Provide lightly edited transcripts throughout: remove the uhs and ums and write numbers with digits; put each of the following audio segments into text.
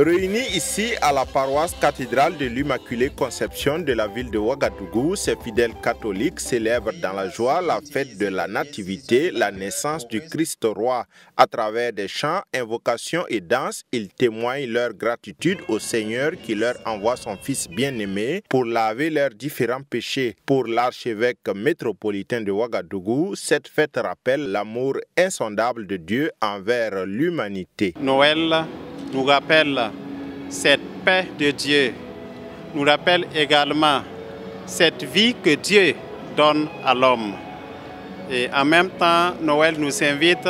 Réunis ici à la paroisse cathédrale de l'Immaculée Conception de la ville de Ouagadougou, ces fidèles catholiques célèbrent dans la joie la fête de la Nativité, la naissance du Christ roi. À travers des chants, invocations et danses, ils témoignent leur gratitude au Seigneur qui leur envoie son Fils bien-aimé pour laver leurs différents péchés. Pour l'archevêque métropolitain de Ouagadougou, cette fête rappelle l'amour insondable de Dieu envers l'humanité. Noël nous rappelle cette paix de Dieu, nous rappelle également cette vie que Dieu donne à l'homme. Et en même temps, Noël nous invite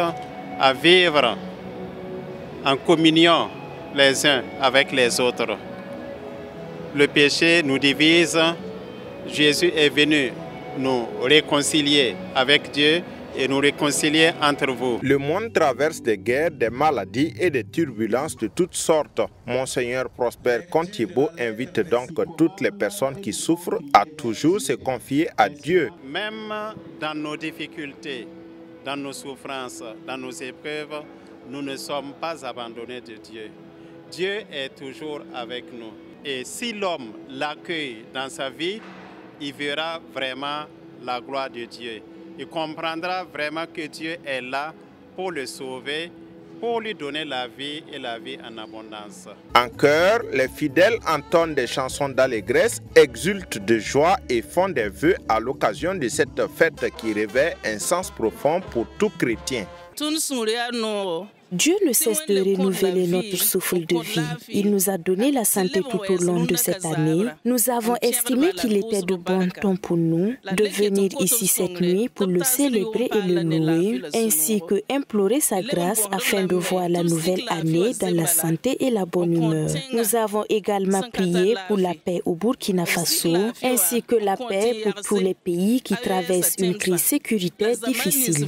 à vivre en communion les uns avec les autres. Le péché nous divise, Jésus est venu nous réconcilier avec Dieu et nous réconcilier entre vous. Le monde traverse des guerres, des maladies et des turbulences de toutes sortes. Monseigneur Prosper Contiebo invite donc toutes les personnes qui souffrent à toujours se confier à Dieu. Même dans nos difficultés, dans nos souffrances, dans nos épreuves, nous ne sommes pas abandonnés de Dieu. Dieu est toujours avec nous. Et si l'homme l'accueille dans sa vie, il verra vraiment la gloire de Dieu. Il comprendra vraiment que Dieu est là pour le sauver, pour lui donner la vie et la vie en abondance. En chœur, les fidèles entonnent des chansons d'allégresse, exultent de joie et font des vœux à l'occasion de cette fête qui revêt un sens profond pour tout chrétien. Dieu ne cesse de renouveler notre souffle de vie. Il nous a donné la santé tout au long de cette année. Nous avons estimé qu'il était de bon ton pour nous de venir ici cette nuit pour le célébrer et le louer, ainsi que implorer sa grâce afin de voir la nouvelle année dans la santé et la bonne humeur. Nous avons également prié pour la paix au Burkina Faso, ainsi que la paix pour tous les pays qui traversent une crise sécuritaire difficile.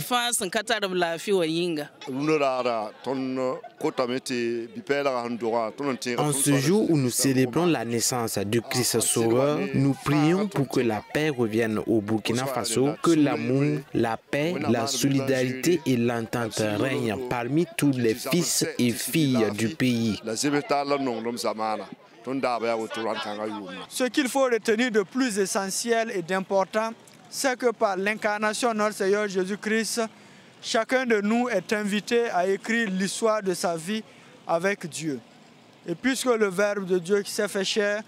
En ce jour où nous célébrons la naissance du Christ Sauveur, nous prions pour que la paix revienne au Burkina Faso, que l'amour, la paix, la solidarité et l'entente règnent parmi tous les fils et filles du pays. Ce qu'il faut retenir de plus essentiel et d'important, c'est que par l'incarnation de notre Seigneur Jésus-Christ, chacun de nous est invité à écrire l'histoire de sa vie avec Dieu. Et puisque le Verbe de Dieu qui s'est fait chair,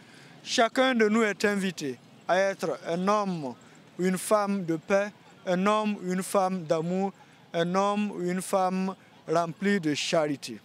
chacun de nous est invité à être un homme ou une femme de paix, un homme ou une femme d'amour, un homme ou une femme remplie de charité.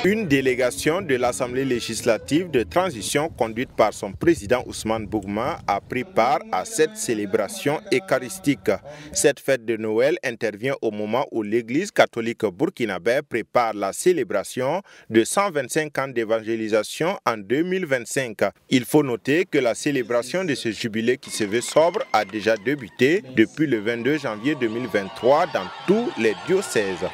Une délégation de l'Assemblée législative de transition conduite par son président Ousmane Bougma a pris part à cette célébration eucharistique. Cette fête de Noël intervient au moment où l'Église catholique burkinabé prépare la célébration de 125 ans d'évangélisation en 2025. Il faut noter que la célébration de ce jubilé qui se veut sobre a déjà débuté depuis le 22 janvier 2023 dans tous les diocèses.